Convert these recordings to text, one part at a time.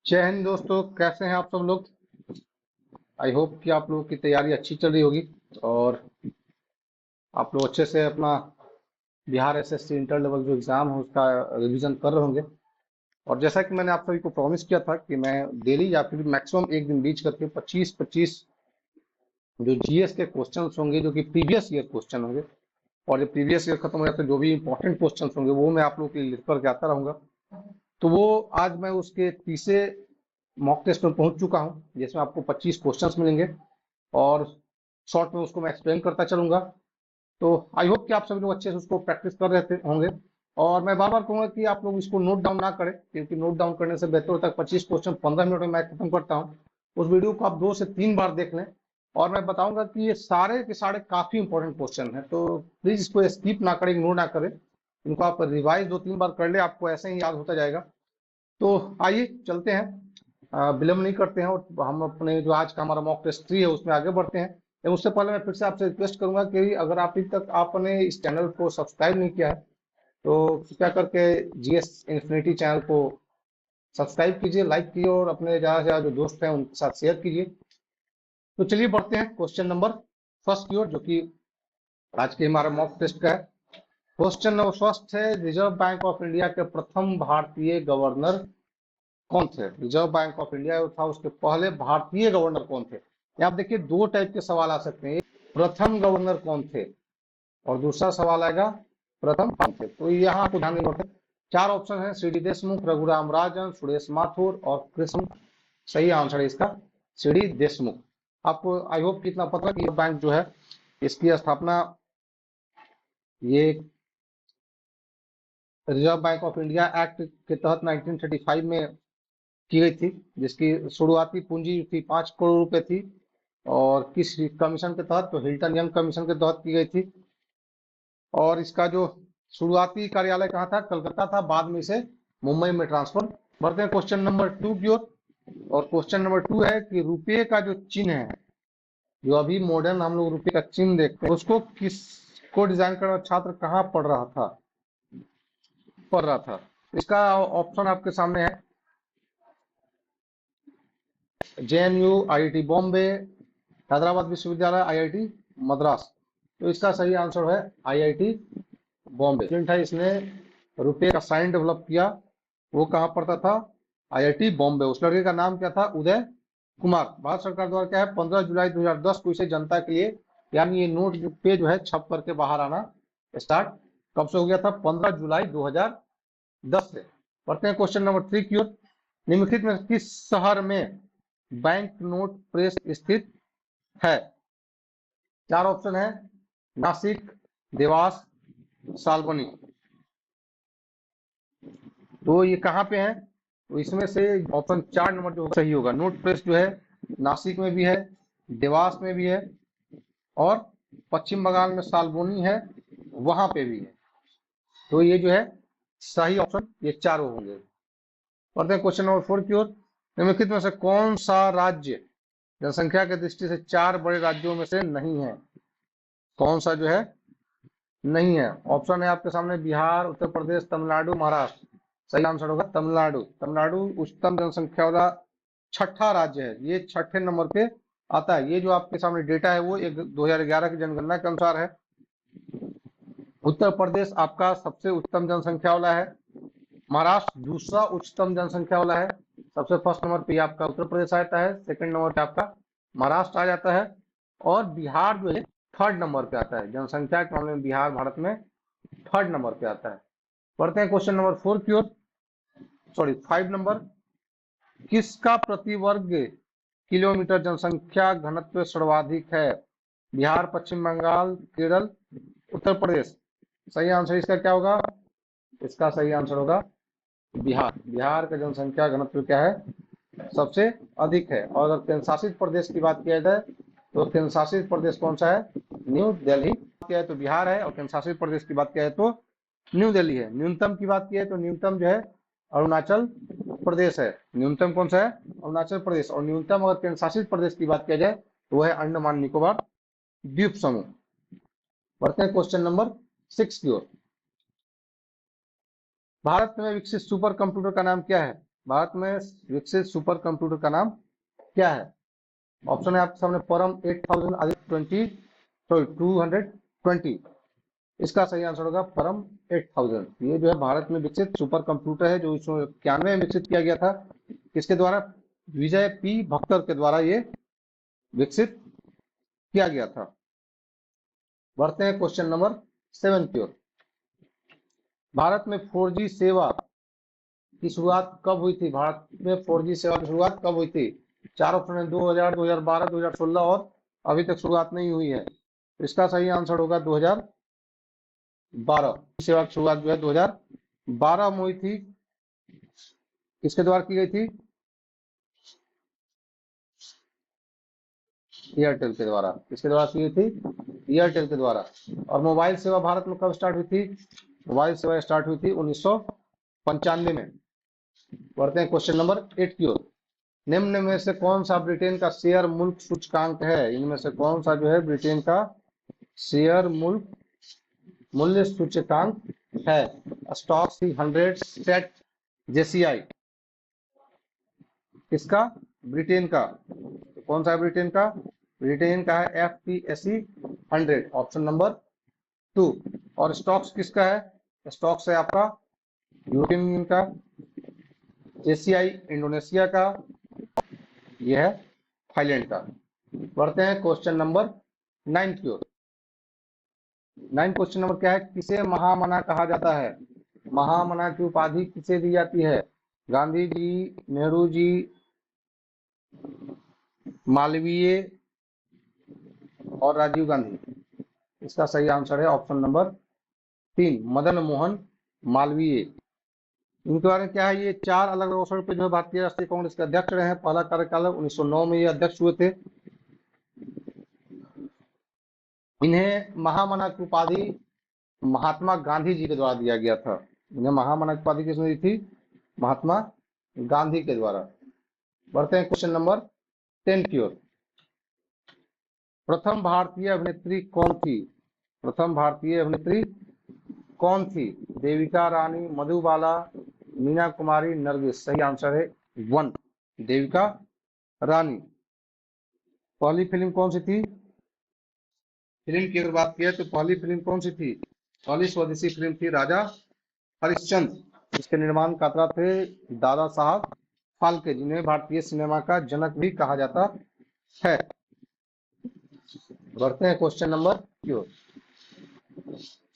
जय हिंद दोस्तों, कैसे हैं आप सब लोग। आई होप कि आप लोगों की तैयारी अच्छी चल रही होगी और आप लोग अच्छे से अपना बिहार एसएससी इंटर लेवल जो एग्जाम है उसका रिवीजन कर रहे होंगे। और जैसा कि मैंने आप सभी को प्रॉमिस किया था कि मैं डेली या फिर मैक्सिमम एक दिन बीच करके 25-25 जो जीएस के क्वेश्चंस होंगे जो कि प्रीवियस ईयर क्वेश्चन होंगे, और ये प्रीवियस ईयर खत्म हो जाते जो भी इंपॉर्टेंट क्वेश्चंस होंगे वो मैं आप लोगों के लिए लिख करके आता रहूंगा। तो वो आज मैं उसके तीसरे मॉक टेस्ट में पहुंच चुका हूं, जिसमें आपको 25 क्वेश्चंस मिलेंगे और शॉर्ट में उसको मैं एक्सप्लेन करता चलूंगा। तो आई होप कि आप सभी लोग अच्छे से उसको प्रैक्टिस कर रहे होंगे। और मैं बार बार कहूंगा कि आप लोग इसको नोट डाउन ना करें, क्योंकि नोट डाउन करने से बेहतर होता है 25 क्वेश्चन 15 मिनट में मैं खत्म करता हूँ। उस वीडियो को आप 2 से 3 बार देख लें और मैं बताऊंगा कि ये सारे के सारे काफी इंपॉर्टेंट क्वेश्चन हैं, तो प्लीज इसको स्किप ना करें, इग्नोर ना करें। इनको आप रिवाइज 2-3 बार कर ले, आपको ऐसे ही याद होता जाएगा। तो आइए चलते हैं, विलंब नहीं करते हैं और हम अपने जो आज का हमारा मॉक टेस्ट 3 है उसमें आगे बढ़ते हैं। लेकिन उससे पहले मैं फिर से आपसे रिक्वेस्ट करूंगा कि अगर आप अभी तक आपने इस चैनल को सब्सक्राइब नहीं किया है तो कृपया करके जीएस इन्फिनिटी चैनल को सब्सक्राइब कीजिए, लाइक कीजिए और अपने ज्यादा से ज्यादा जो दोस्त हैं उनके साथ शेयर कीजिए। तो चलिए बढ़ते हैं क्वेश्चन नंबर फर्स्ट की ओर, जो कि आज के हमारे मॉक टेस्ट का है। क्वेश्चन नंबर फर्स्ट है, रिजर्व बैंक ऑफ इंडिया के प्रथम भारतीय गवर्नर कौन थे। रिजर्व बैंक ऑफ इंडिया था, उसके पहले भारतीय गवर्नर कौन थे। यहाँ आप देखिए दो टाइप के सवाल आ सकते हैं, प्रथम गवर्नर कौन थे और दूसरा सवाल आएगा प्रथम कौन थे। तो यहाँ आपको ध्यान देना होता है, 4 ऑप्शन है, सीडी देशमुख, रघुराम राजन, सुरेश माथुर और कृष्ण। सही आंसर है इसका सीडी देशमुख। आपको आई होप कि इतना पता है कि बैंक जो है इसकी स्थापना ये reserve bank of India act के तहत 1935 में की गई थी, जिसकी शुरुआती पूंजी थी 5 करोड़ रुपए थी। और किस कमीशन के तहत, तो हिल्टन यंग कमीशन के तहत की गई थी। और इसका जो शुरुआती कार्यालय कहाँ था, कलकत्ता था, बाद में इसे मुंबई में ट्रांसफर। बढ़ते हैं क्वेश्चन नंबर 2 की ओर। और क्वेश्चन नंबर 2 है कि रुपये का जो चिन्ह है, जो अभी मॉडर्न हम लोग रुपये का चिन्ह देखते हैं, उसको किसको डिजाइन करना छात्र कहाँ पढ़ रहा था। इसका ऑप्शन आपके सामने है, जेएनयू, आईआईटी बॉम्बे, हैदराबाद विश्वविद्यालय, आईआईटी मद्रास। तो इसका सही आंसर है आईआईटी बॉम्बे। स्टूडेंट है, इसने रुपये का साइन डेवलप किया, वो कहाँ पढ़ता था, आईआईटी बॉम्बे। उस लड़के का नाम क्या था, उदय कुमार। भारत सरकार द्वारा क्या है, 15 जुलाई 2010 को इसे जनता के लिए, यानी ये नोट पे जो है छप करके बाहर आना स्टार्ट कब से हो गया था, 15 जुलाई 2010 से। पढ़ते हैं क्वेश्चन नंबर 3 की ओर। निम्नलिखित में किस शहर में बैंक नोट प्रेस स्थित है। 4 ऑप्शन है, नासिक, देवास, साल्बनी। तो ये कहाँ पे है, तो इसमें से ऑप्शन 4 नंबर जो सही होगा। नोट प्रेस जो है नासिक में भी है, देवास में भी है और पश्चिम बंगाल में साल्बोनी है, वहां पे भी है। तो ये जो है सही ऑप्शन ये चारों होंगे। पढ़ते हैं क्वेश्चन नंबर 4 की ओर। निम्नलिखित में से कौन सा राज्य जनसंख्या की दृष्टि से 4 बड़े राज्यों में से नहीं है। कौन सा जो है नहीं है। ऑप्शन है आपके सामने, बिहार, उत्तर प्रदेश, तमिलनाडु, महाराष्ट्र। सही आंसर होगा तमिलनाडु। तमिलनाडु उच्चतम जनसंख्या वाला छठा राज्य है, ये छठे नंबर पे आता है। ये जो आपके सामने डेटा है वो 2011 की जनगणना के अनुसार है। उत्तर प्रदेश आपका सबसे उच्चतम जनसंख्या वाला है, महाराष्ट्र दूसरा उच्चतम जनसंख्या वाला है। सबसे फर्स्ट नंबर पे आपका उत्तर प्रदेश आता है, सेकंड नंबर पे आपका महाराष्ट्र आ जाता है और बिहार जो है थर्ड नंबर पे आता है। जनसंख्या के मामले में बिहार भारत में थर्ड नंबर पे आता है। पढ़ते हैं क्वेश्चन नंबर 4 की ओर, सॉरी 5 नंबर। किसका प्रति वर्ग किलोमीटर जनसंख्या घनत्व सर्वाधिक है। बिहार, पश्चिम बंगाल, केरल, उत्तर प्रदेश। सही आंसर इसका क्या होगा, इसका सही आंसर होगा बिहार। बिहार का जनसंख्या घनत्व क्या है, सबसे अधिक है। और अगर केंद्र शासित प्रदेश की बात किया जाए तो केंद्र शासित प्रदेश कौन सा है, न्यू दिल्ली। किया है तो बिहार है, और केंद्र शासित प्रदेश की बात किया है तो न्यू दिल्ली है। न्यूनतम की बात की है तो न्यूनतम जो है अरुणाचल प्रदेश है। न्यूनतम कौन सा है, अरुणाचल प्रदेश। और न्यूनतम अगर केंद्र शासित प्रदेश की बात किया जाए तो वह है अंडमान निकोबार द्वीप समूह। बढ़ते हैं क्वेश्चन नंबर 6 की ओर। भारत में विकसित सुपर कंप्यूटर का नाम क्या है। भारत में विकसित सुपर कंप्यूटर का नाम क्या है? ऑप्शन है आपके सामने परम 8000, आदित्य 220। इसका सही आंसर होगा परम 8000। ये जो है भारत में विकसित सुपर कंप्यूटर है, जो 1991 में विकसित किया गया था। किसके द्वारा? विजय पी भक्तर के द्वारा ये विकसित किया गया था। बढ़ते हैं क्वेश्चन नंबर 7 की ओर। भारत में 4G सेवा की शुरुआत कब हुई थी? भारत में 4G सेवा की शुरुआत कब हुई थी? 4 ऑप्शन है, 2000, 2012, 2016 और अभी तक शुरुआत नहीं हुई है। इसका सही आंसर होगा 2012। सेवा की शुरुआत जो है 2012 में हुई थी। किसके द्वारा की गई थी? एयरटेल के द्वारा। किसके द्वारा की गई थी? एयरटेल के द्वारा। और मोबाइल सेवा भारत में कब स्टार्ट हुई थी? मोबाइल सेवा स्टार्ट हुई थी 1995 में। बढ़ते हैं क्वेश्चन नंबर 8 की ओर। निम्न में से कौन सा ब्रिटेन का शेयर मुल्क सूचकांक है? इनमें से कौन सा जो है ब्रिटेन का शेयर मुल्क मूल्य सूचकांक है? Stock 100 set JCI. किसका? ब्रिटेन का। तो कौन सा है ब्रिटेन का? ब्रिटेन का है FTSE 100, ऑप्शन नंबर 2। और स्टॉक्स किसका है? स्टॉक्स है आपका यूरोपियन यूनियन का, जेसीआई इंडोनेशिया का, यह है थाईलैंड का। बढ़ते हैं क्वेश्चन नंबर 9 की ओर। 9 क्वेश्चन नंबर क्या है? किसे महामना कहा जाता है? महामना की उपाधि किसे दी जाती है? गांधी जी, नेहरू जी, मालवीय और राजीव गांधी। इसका सही आंसर है ऑप्शन नंबर 3, मदन मोहन मालवीय। इनके बारे में क्या है? ये 4 अलग अलग अवसरों पर जो है भारतीय राष्ट्रीय कांग्रेस के अध्यक्ष रहे हैं। पहला कार्यकाल 1909 में ये अध्यक्ष हुए थे। इन्हें महामना की उपाधि महात्मा गांधी जी के द्वारा दिया गया था। इन्हें महामना की उपाधि किसने दी थी? महात्मा गांधी के द्वारा। बढ़ते हैं क्वेश्चन नंबर 10 की ओर। प्रथम भारतीय अभिनेत्री कौन थी? प्रथम भारतीय अभिनेत्री कौन थी? देविका रानी, मधुबाला, मीना कुमारी, नरगिस। सही आंसर है 1, देविका रानी। पहली फिल्म कौन सी थी? फिल्म की अगर बात की तो पहली फिल्म कौन सी थी? पहली स्वदेशी फिल्म थी राजा हरिश्चंद्र। इसके निर्माण कर्ता थे दादा साहब फाल्के, जिन्हें भारतीय सिनेमा का जनक भी कहा जाता है। बढ़ते हैं क्वेश्चन नंबर क्यों।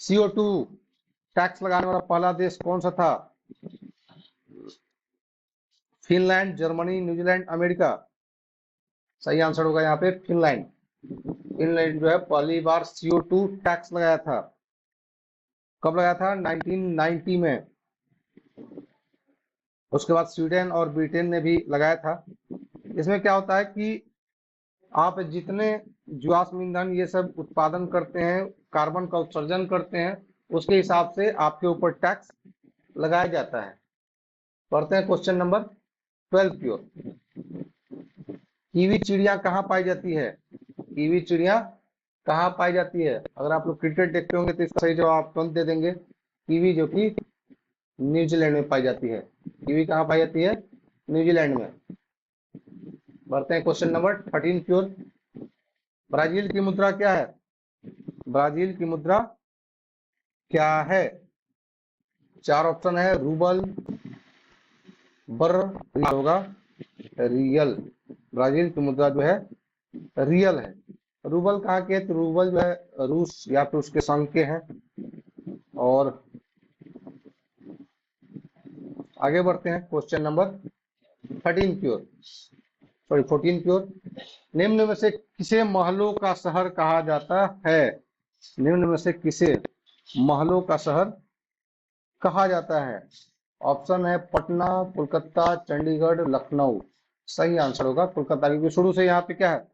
CO2 टैक्स लगाने वाला पहला देश कौन सा था? Finland, Germany, New Zealand, America. सही आंसर होगा यहाँ पे फिनलैंड। फिनलैंड जो है पहली बार CO2 टैक्स लगाया था। कब लगाया था? 1990 में। उसके बाद स्वीडन और ब्रिटेन ने भी लगाया था। इसमें क्या होता है कि आप जितने जीवाश्म ईंधन ये सब उत्पादन करते हैं, कार्बन का उत्सर्जन करते हैं, उसके हिसाब से आपके ऊपर टैक्स लगाया जाता है। पढ़ते हैं क्वेश्चन नंबर 12 की ओर। कीवी चिड़िया कहाँ पाई जाती है? कीवी चिड़िया कहाँ पाई जाती है? अगर आप लोग क्रिकेट देखते होंगे तो इसका सही जवाब आप तुरंत दे देंगे। कीवी जो कि न्यूजीलैंड में पाई जाती है। कीवी कहाँ पाई जाती है? न्यूजीलैंड में। बढ़ते हैं क्वेश्चन नंबर 13 की ओर। ब्राजील की मुद्रा क्या है? ब्राजील की मुद्रा क्या है? 4 ऑप्शन है, रूबल, बर, होगा रियल। ब्राजील की मुद्रा जो है रियल है। रूबल कहाँ के? तो रूबल जो है रूस या फिर उसके संघ के हैं। और आगे बढ़ते हैं क्वेश्चन नंबर 13 की ओर, सॉरी 14 की ओर। निम्न में से किसे महलों का शहर कहा जाता है? निम्न में से किसे महलों का शहर कहा जाता है? ऑप्शन है पटना, कोलकाता, चंडीगढ़, लखनऊ। सही आंसर होगा कोलकाता, क्योंकि शुरू से यहाँ पे क्या है?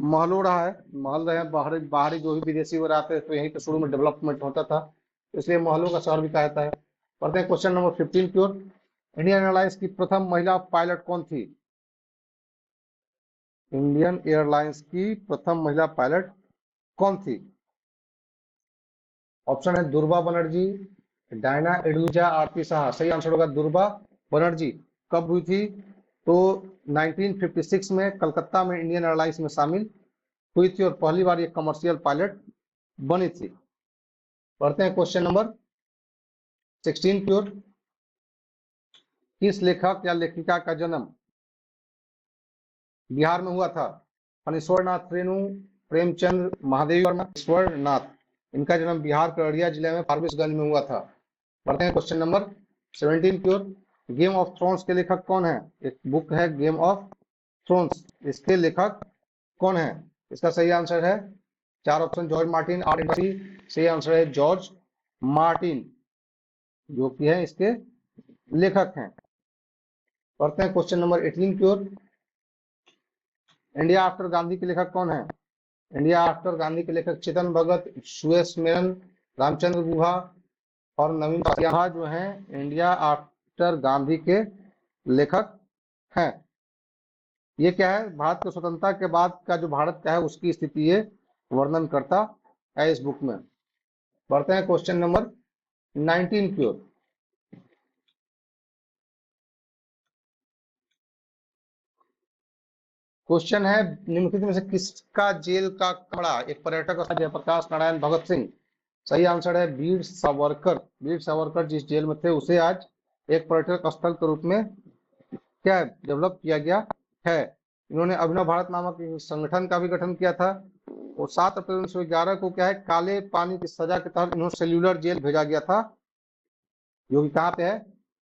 महलों रहा है। महल रहे, बाहरी बाहरी जो भी विदेशी वगैरह आते हैं तो यहीं पे शुरू में डेवलपमेंट होता था, इसलिए महलों का शहर भी कहा जाता है। पढ़ते हैं क्वेश्चन नंबर 15 की ओर। इंडियन एयरलाइंस की प्रथम महिला पायलट कौन थी? इंडियन एयरलाइंस की प्रथम महिला पायलट कौन थी? ऑप्शन है दुर्बा बनर्जी, डायना एडुजा, आरती साहा। सही आंसर होगा दुर्बा बनर्जी। कब हुई थी? तो 1956 में कलकत्ता में इंडियन एयरलाइंस में शामिल हुई थी और पहली बार ये कमर्शियल पायलट बनी थी। पढ़ते हैं क्वेश्चन नंबर 16 की ओर। किस लेखक या लेखिका का जन्म बिहार में हुआ था? फणीश्वरनाथ रेणु, प्रेमचंद, महादेवी वर्मा, ईश्वरनाथ। इनका जन्म बिहार के अररिया जिले में फारबिसगंज में हुआ था। पढ़ते हैं क्वेश्चन नंबर 17 की ओर। गेम ऑफ थ्रोन्स के लेखक कौन है? एक बुक है गेम ऑफ थ्रोन्स, इसके लेखक कौन है? इसका सही आंसर है 4 ऑप्शन जॉर्ज मार्टिन, सही आंसर है जॉर्ज मार्टिन, जो कि है इसके लेखक हैं। पढ़ते हैं क्वेश्चन नंबर 18 की ओर। इंडिया आफ्टर गांधी के लेखक कौन है? इंडिया आफ्टर गांधी के लेखक चेतन भगत, सुयश मेनन, रामचंद्र गुहा और नवीन सिन्हा जो हैं इंडिया आफ्टर गांधी के लेखक हैं। ये क्या है? भारत की स्वतंत्रता के बाद का जो भारत का है उसकी स्थिति ये वर्णन करता है इस बुक में। बढ़ते हैं क्वेश्चन नंबर 19 की ओर। क्वेश्चन है निम्नलिखित में से किसका जेल का कमरा एक पर्यटक स्थल? जयप्रकाश नारायण भगत सिंह। सही आंसर है वीर सावरकर। वीर सावरकर जिस जेल में थे उसे आज एक पर्यटक स्थल के रूप में क्या डेवलप किया गया है। इन्होंने अभिनव भारत नामक संगठन का भी गठन किया था और 7 अप्रैल 1911 को क्या है काले पानी की सजा के तहत इन्होंने सेल्यूलर जेल भेजा गया था, जो कि कहाँ पे है?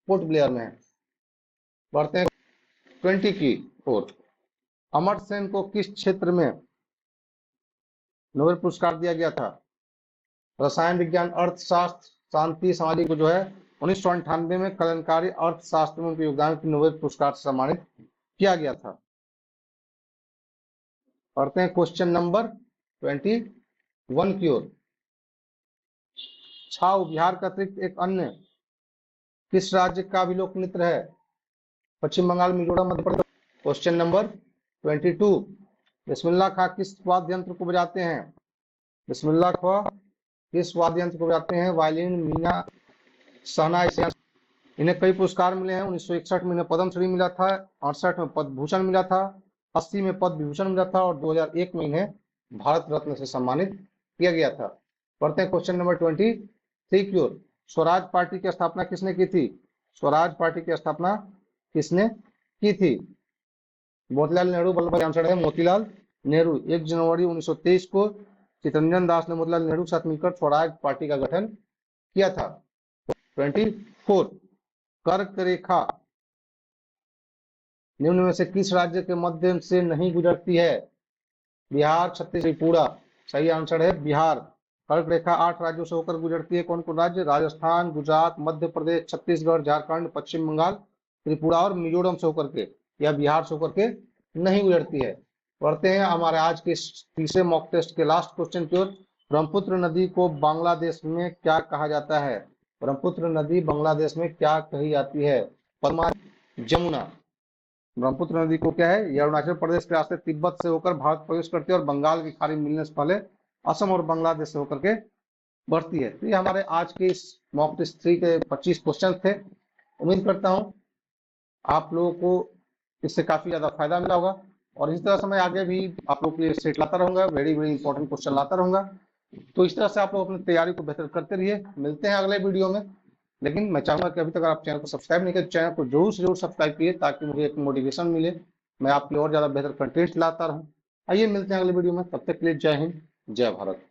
पोर्ट ब्लेयर में है। बढ़ते हैं 20 की ओर। अमर्त्य सेन को किस क्षेत्र में नोबेल पुरस्कार दिया गया था? रसायन विज्ञान, अर्थशास्त्र, शांति, सामाजिक जो है 1998 में कल्याणकारी अर्थशास्त्र में उनके योगदान की नोबेल पुरस्कार से सम्मानित किया गया था। पढ़ते हैं क्वेश्चन नंबर 21 की ओर। छाऊ बिहार का अतिरिक्त एक अन्य किस राज्य का भी लोक नृत्य है? पश्चिम बंगाल, मिजोरम, मध्य प्रदेश। Question number 22। बिस्मिल्लाह खां किस वाद्य यंत्र को बजाते हैं? बिस्मिल्लाह खां किस वाद्य यंत्र को बजाते हैं? वायलिन, मीना, शहनाई। इन्हें कई पुरस्कार मिले हैं। 1961 में इन्हें पद्मश्री मिला था, 68 में पद्म भूषण मिला था, 80 में पद्म विभूषण मिला था और 2001 में इन्हें भारत रत्न से सम्मानित किया गया था। पढ़ते हैं क्वेश्चन नंबर 23 की ओर। स्वराज पार्टी की स्थापना किसने की थी? स्वराज पार्टी की स्थापना किसने की थी? मोतीलाल नेहरू। वल्लभ भाई आंसर है मोतीलाल नेहरू। 1 जनवरी 1923 को चितरंजन दास ने मोतीलाल नेहरू के साथ मिलकर स्वराज पार्टी का गठन किया था। 24। कर्क रेखा निम्न में से किस राज्य के मध्य से नहीं गुजरती है? बिहार, छत्तीसगढ़, त्रिपुरा। सही आंसर है बिहार। कर्क रेखा 8 राज्यों से होकर गुजरती है। कौन कौन राज्य? राजस्थान, गुजरात, मध्य प्रदेश, छत्तीसगढ़, झारखंड, पश्चिम बंगाल, त्रिपुरा और मिजोरम से होकर के, या बिहार से होकर के नहीं गुजरती है। पढ़ते हैं हमारे आज के तीसरे मॉक टेस्ट के लास्ट क्वेश्चन की ओर। ब्रह्मपुत्र नदी को बांग्लादेश में क्या कहा जाता है? ब्रह्मपुत्र नदी बांग्लादेश में क्या कही जाती है? पद्मा, जमुना। ब्रह्मपुत्र नदी को क्या है, ये अरुणाचल प्रदेश के रास्ते तिब्बत से होकर भारत प्रवेश करती है और बंगाल की खाड़ी मिलने से पहले असम और बांग्लादेश से होकर के बढ़ती है। तो ये हमारे आज के इस मॉक टेस्ट 3 के 25 क्वेश्चन थे। उम्मीद करता हूँ आप लोगों को इससे काफी ज्यादा फायदा मिला होगा और इस तरह से मैं आगे भी आप लोगों के लिए सेट लाता रहूंगा, वेरी वेरी इंपॉर्टेंट क्वेश्चन लाता रहूंगा। तो इस तरह से आप लोग अपनी तैयारी को बेहतर करते रहिए। मिलते हैं अगले वीडियो में। लेकिन मैं चाहूंगा कि अभी तक आप चैनल को सब्सक्राइब नहीं किया, चैनल को जरूर सब्सक्राइब कीजिए ताकि मुझे एक मोटिवेशन मिले, मैं आपके और ज्यादा बेहतर कंटेंट लाता रहूं। आइए मिलते हैं अगले वीडियो में, तब तक के लिए जय हिंद, जय भारत।